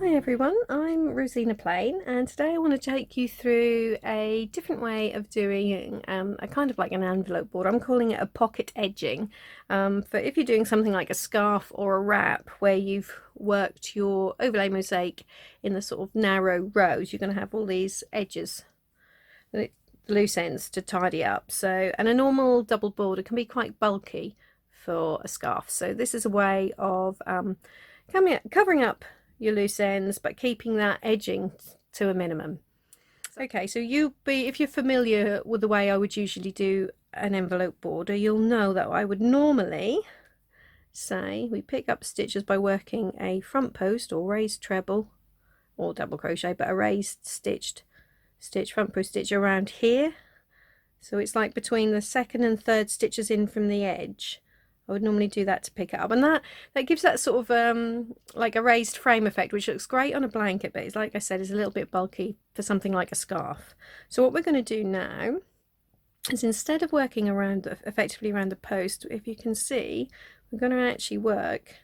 Hi everyone, I'm Rosina Plain, and today I want to take you through a different way of doing a kind of like an envelope board. I'm calling it a pocket edging for if you're doing something like a scarf or a wrap where you've worked your overlay mosaic in the sort of narrow rows. You're going to have all these edges, the loose ends to tidy up. And a normal double border can be quite bulky for a scarf, so this is a way of covering up your loose ends but keeping that edging to a minimum. Okay, so if you're familiar with the way I would usually do an envelope border, you'll know that I would normally say we pick up stitches by working a front post or raised treble or double crochet, but a raised front post stitch around here, so it's like between the second and third stitches in from the edge. I would normally do that to pick it up, and that gives that sort of like a raised frame effect, which looks great on a blanket, but it's, like I said, is a little bit bulky for something like a scarf. So what we're going to do now is, instead of working effectively around the post, if you can see, we're going to actually work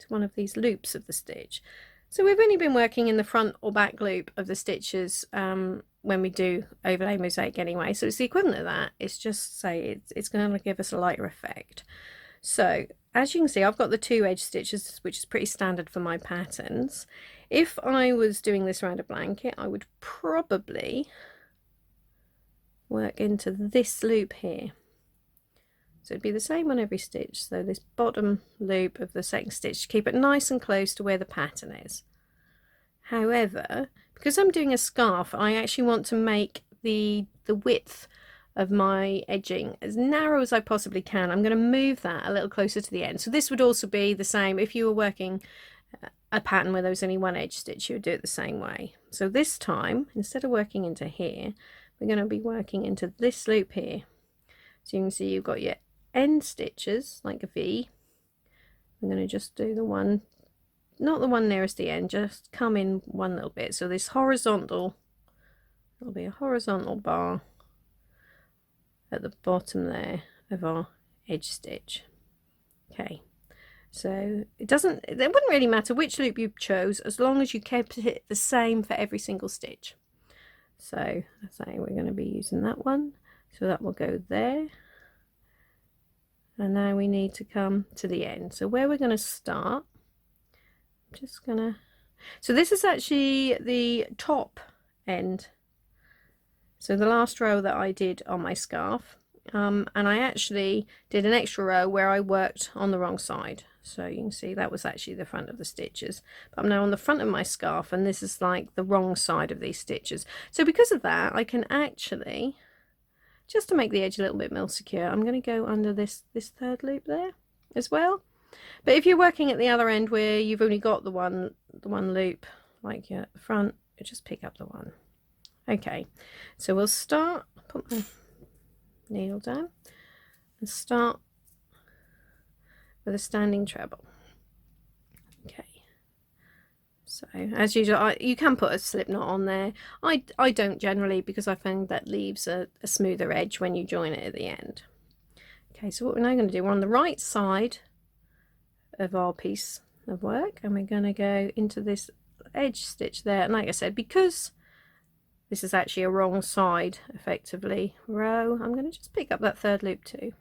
to one of these loops of the stitch. So we've only been working in the front or back loop of the stitches when we do overlay mosaic anyway, so it's the equivalent of that. It's just it's going to give us a lighter effect. So as you can see, I've got the 2 edge stitches, which is pretty standard for my patterns. If I was doing this around a blanket, I would probably work into this loop here. So it'd be the same on every stitch. So this bottom loop of the second stitch, keep it nice and close to where the pattern is. However, because I'm doing a scarf, I actually want to make the width of my edging as narrow as I possibly can. I'm going to move that a little closer to the end. So this would also be the same if you were working a pattern where there was only 1 edge stitch. You would do it the same way. So this time, instead of working into here, we're going to be working into this loop here. So you can see you've got your end stitches like a V. I'm going to just do the one, not the one nearest the end, just come in one little bit. So this horizontal, there'll be a horizontal bar at the bottom there of our edge stitch. Okay, so it wouldn't really matter which loop you chose, as long as you kept it the same for every single stitch. So let's say we're going to be using that one, so that will go there, and now we need to come to the end. So where we're going to start, I'm just gonna, so this is actually the top end, so the last row that I did on my scarf, and I actually did an extra row where I worked on the wrong side. So you can see that was actually the front of the stitches, but I'm now on the front of my scarf, and this is like the wrong side of these stitches. So because of that, I can actually, just to make the edge a little bit more secure, I'm going to go under this third loop there as well. But if you're working at the other end where you've only got the one loop, like at the front, you just pick up the one. Okay, so we'll start, put my needle down and start with a standing treble. Okay, so as usual, you can put a slip knot on there. I don't generally, because I find that leaves a smoother edge when you join it at the end. Okay, so what we're now going to do, we're on the right side of our piece of work, and we're going to go into this edge stitch there. And like I said, because this is actually a wrong side effectively row, I'm going to just pick up that third loop too.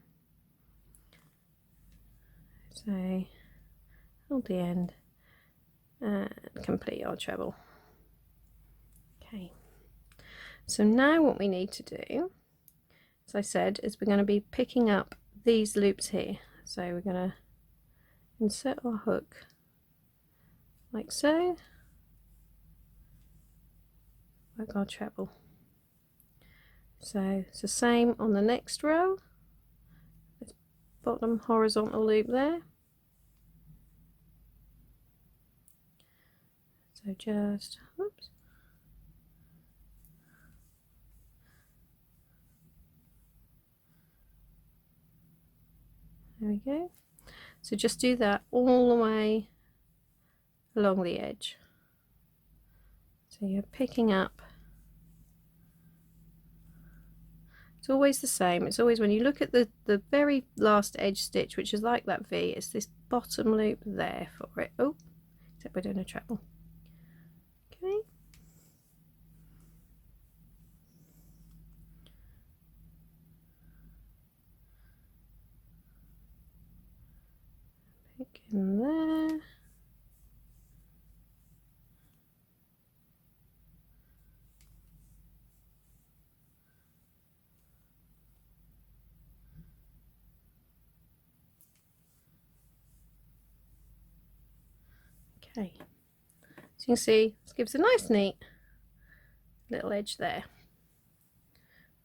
So hold the end and complete our treble. Okay, so now what we need to do, as I said, is we're going to be picking up these loops here. So we're going to insert our hook like so, work our treble. So it's the same on the next row, this bottom horizontal loop there. So just, oops, there we go. So just do that all the way along the edge. So you're picking up, it's always the same. It's always, when you look at the very last edge stitch, which is like that V, it's this bottom loop there for it. Oh, except we're doing a treble. Okay. Pick in there. Okay, so you can see this gives a nice neat little edge there.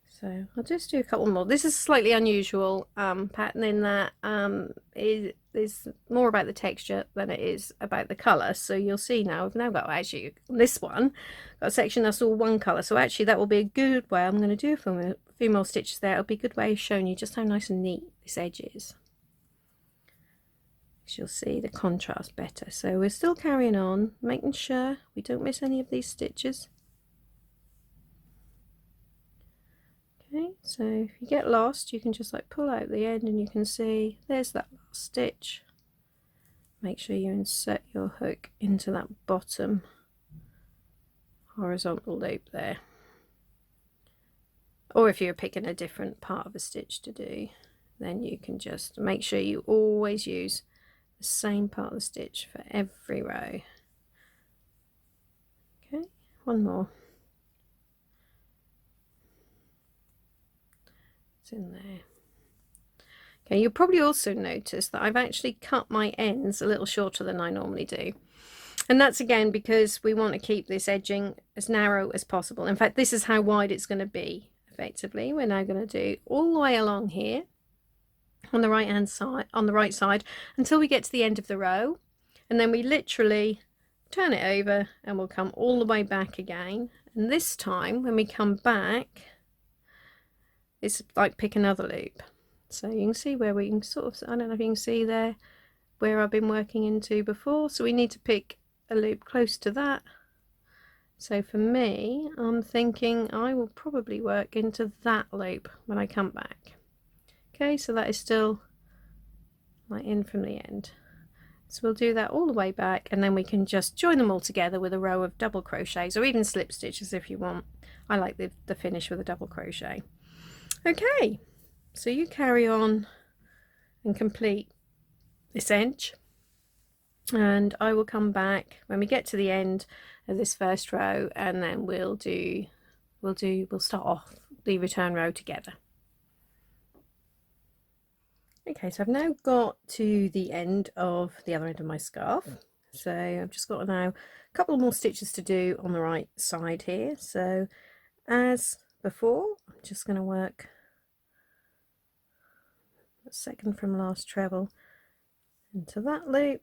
So I'll just do a couple more. This is a slightly unusual pattern in that it is more about the texture than it is about the colour. So you'll see now I've now got, actually this one got a section that's all one colour, so actually that will be a good way. I'm going to do a few more stitches there. It'll be a good way of showing you just how nice and neat this edge is. You'll see the contrast better. So we're still carrying on, making sure we don't miss any of these stitches. Okay, so if you get lost, you can just like pull out the end and you can see there's that last stitch. Make sure you insert your hook into that bottom horizontal loop there. Or if you're picking a different part of a stitch to do, then you can just make sure you always use the same part of the stitch for every row. Okay, one more. It's in there. Okay, you'll probably also notice that I've actually cut my ends a little shorter than I normally do. And that's again because we want to keep this edging as narrow as possible. In fact, this is how wide it's going to be effectively. We're now going to do all the way along here on the right hand side, on the right side, until we get to the end of the row. And then we literally turn it over and we'll come all the way back again. And this time when we come back, it's like pick another loop. So you can see where we can sort of, I don't know if you can see there where I've been working into before. So we need to pick a loop close to that. So for me, I'm thinking I will probably work into that loop when I come back. Okay, so that is still like in from the end. So we'll do that all the way back, and then we can just join them all together with a row of double crochets or even slip stitches if you want. I like the finish with a double crochet. Okay, so you carry on and complete this edge, and I will come back when we get to the end of this first row, and then we'll start off the return row together. Okay, so I've now got to the end of the other end of my scarf. So I've just got now a couple more stitches to do on the right side here. So as before, I'm just going to work the second from last treble into that loop,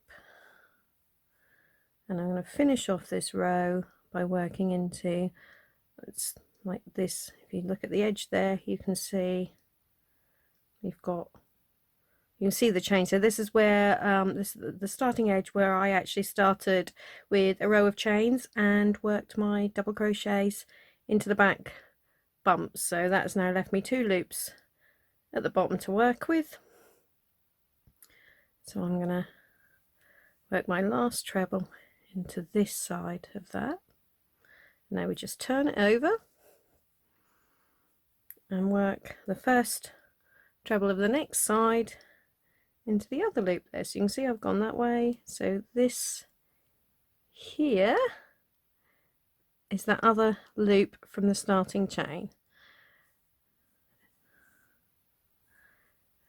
and I'm going to finish off this row by working into, it's like this. If you look at the edge there, you can see we've got, you can see the chain. So this is where the starting edge where I actually started with a row of chains and worked my double crochets into the back bumps. So that's now left me 2 loops at the bottom to work with. So I'm going to work my last treble into this side of that. Now we just turn it over and work the first treble of the next side into the other loop there. So you can see I've gone that way. So this here is that other loop from the starting chain.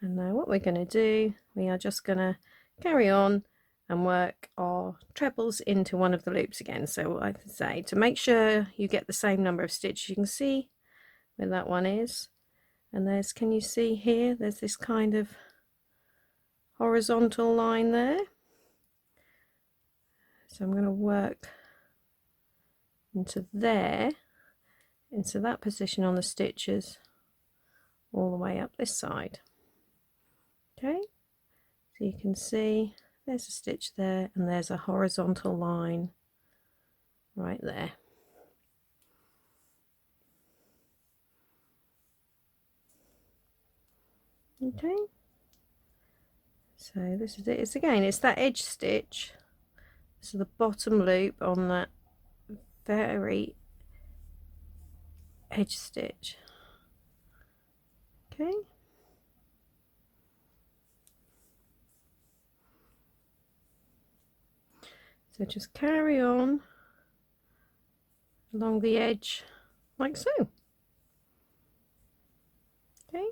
And now what we're going to do, we are just going to carry on and work our trebles into one of the loops again. So what I can say, to make sure you get the same number of stitches, you can see where that one is. And there's, can you see here, there's this kind of horizontal line there. So I'm going to work into there, into that position on the stitches, all the way up this side. Okay, so you can see there's a stitch there and there's a horizontal line right there. Okay, so this is it. It's again, it's that edge stitch. So the bottom loop on that very edge stitch. Okay. So just carry on along the edge like so. Okay.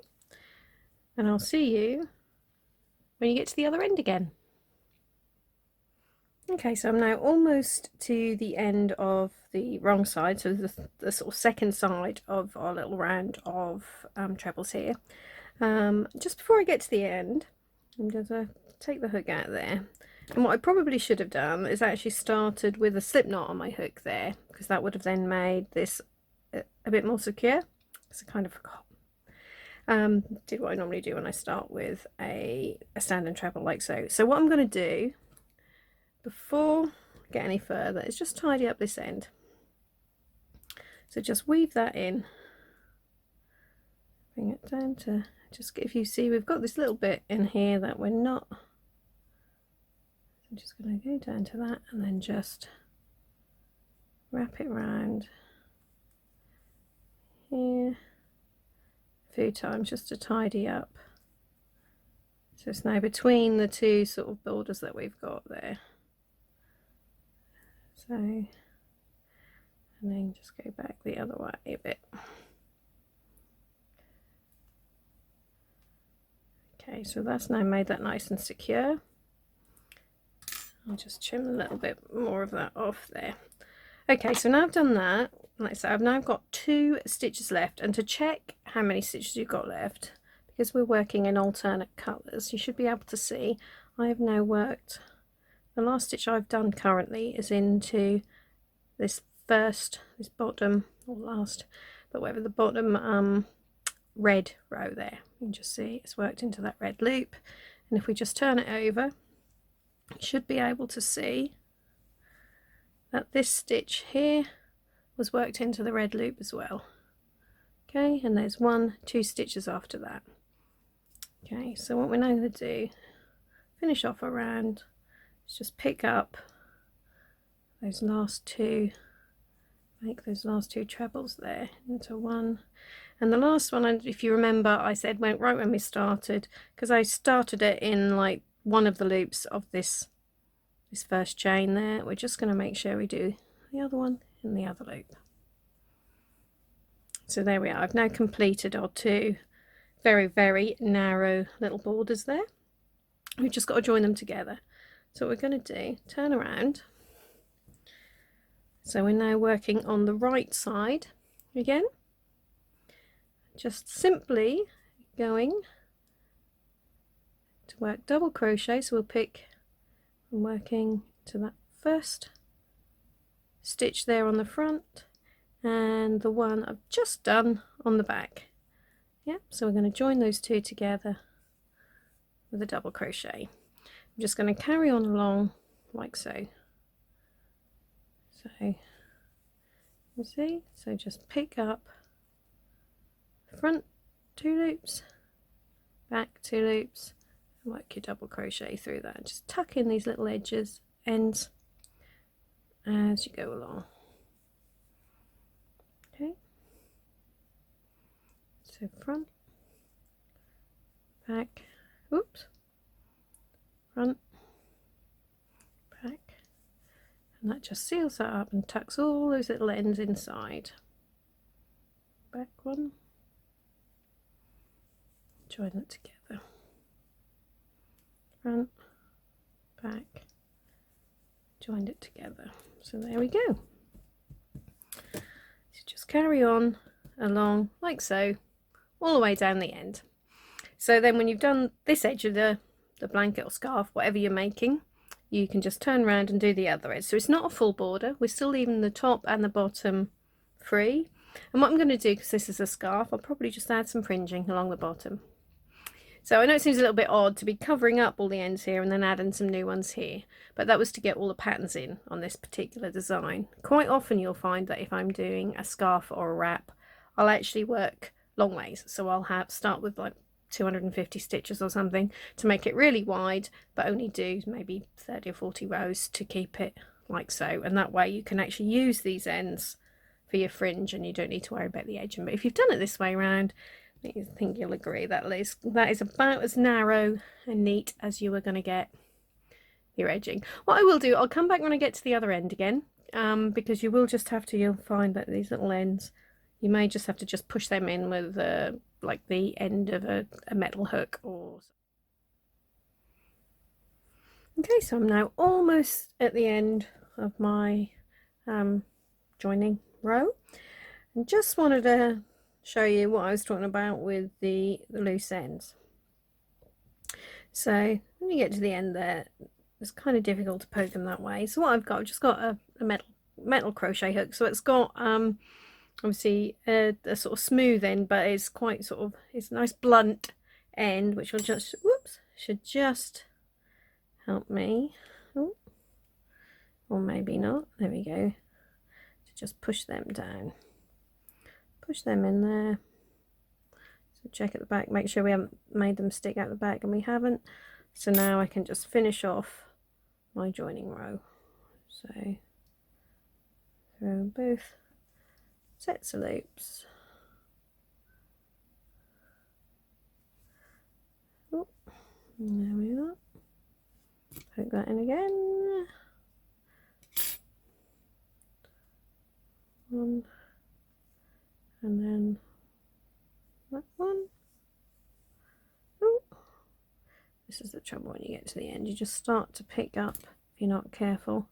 And I'll see you when you get to the other end again. Okay, so I'm now almost to the end of the wrong side, so the sort of second side of our little round of trebles here. Just before I get to the end, I'm going to take the hook out there. And what I probably should have done is actually started with a slip knot on my hook there, because that would have then made this a bit more secure, because I kind of forgot. Did what I normally do when I start with a standing treble like so. So what I'm going to do before I get any further is just tidy up this end. So just weave that in, bring it down to just, if you see we've got this little bit in here that we're not, I'm just going to go down to that and then just wrap it around here a few times just to tidy up. So it's now between the two sort of borders that we've got there. So, and then just go back the other way a bit. Okay, so that's now made that nice and secure. I'll just trim a little bit more of that off there. Okay, so now I've done that, like I said, I've now got 2 stitches left, and to check how many stitches you've got left, because we're working in alternate colours, you should be able to see I have now worked, the last stitch I've done currently is into this bottom, or last, but whatever, the bottom red row there. You can just see it's worked into that red loop, and if we just turn it over, you should be able to see that this stitch here was worked into the red loop as well. Okay, and there's 2 stitches after that. Okay, so what we're now going to do, finish off a round, is just pick up those last 2, make those last 2 trebles there into one. And the last one, if you remember, I said went right when we started, because I started it in like one of the loops of this first chain there. We're just going to make sure we do the other one in the other loop. So there we are. I've now completed our 2 very, very narrow little borders there. We've just got to join them together. So what we're going to do, turn around. So we're now working on the right side again. Just simply going to work double crochet. So we'll pick, I'm working to that first stitch there on the front and the one I've just done on the back. Yep, so we're going to join those 2 together with a double crochet. I'm just going to carry on along like so. So you see, so just pick up front 2 loops, back 2 loops, and work your double crochet through that. Just tuck in these little ends as you go along. Okay, so front, back, oops, front, back, and that just seals that up and tucks all those little ends inside. Back one, join it together, front, back, joined it together. So there we go. So just carry on along like so all the way down the end. So then when you've done this edge of the blanket or scarf, whatever you're making, you can just turn around and do the other edge. So it's not a full border, we're still leaving the top and the bottom free. And what I'm going to do, because this is a scarf, I'll probably just add some fringing along the bottom. So I know it seems a little bit odd to be covering up all the ends here and then adding some new ones here, but that was to get all the patterns in on this particular design. Quite often you'll find that if I'm doing a scarf or a wrap, I'll actually work long ways. So I'll start with like 250 stitches or something to make it really wide, but only do maybe 30 or 40 rows to keep it like so, and that way you can actually use these ends for your fringe and you don't need to worry about the edging. But if you've done it this way around, I think you'll agree that is about as narrow and neat as you are going to get your edging. What I will do, I'll come back when I get to the other end again, because you will just have to, you'll find that these little ends, you may just have to just push them in with like the end of a metal hook or. Okay, so I'm now almost at the end of my joining row, and just wanted to show you what I was talking about with the loose ends. So when you get to the end there, it's kind of difficult to poke them that way. So what I've just got a metal crochet hook. So it's got obviously a sort of smooth end, but it's quite sort of, it's a nice blunt end, which will just, whoops, should just help me. Oh, or maybe not. There we go. So just push them down. Push them in there. So check at the back, make sure we haven't made them stick out the back, and we haven't. So now I can just finish off my joining row. So through both sets of loops. Oh, there we are. Poke that in again. One, and then that one. Oh, this is the trouble when you get to the end. You just start to pick up, if you're not careful,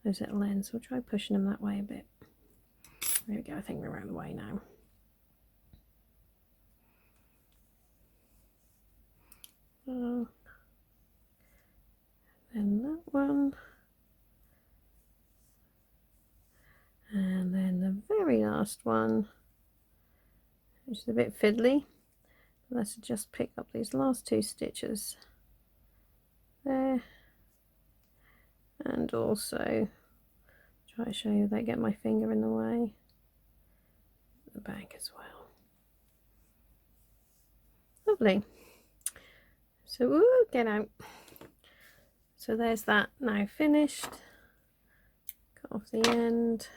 those little ends. We'll try pushing them that way a bit. There we go. I think we're around the way now. Then that one, and then the very last one, which is a bit fiddly. Let's just pick up these last two stitches there, and also try to show you without getting my finger in the way, the back as well. Lovely. So ooh, get out. So there's that now finished. Cut off the end,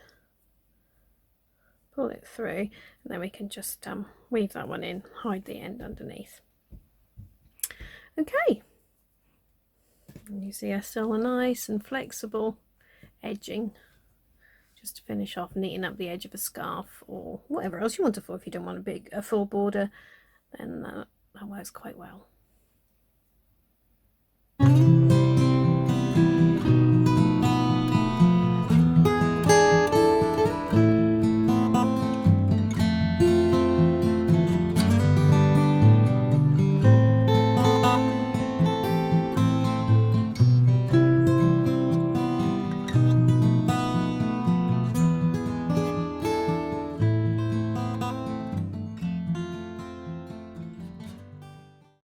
pull it through, and then we can just weave that one in, hide the end underneath. Okay, and you see I still a nice and flexible edging, just to finish off, neaten up the edge of a scarf or whatever else you want to for. If you don't want a full border, then that works quite well.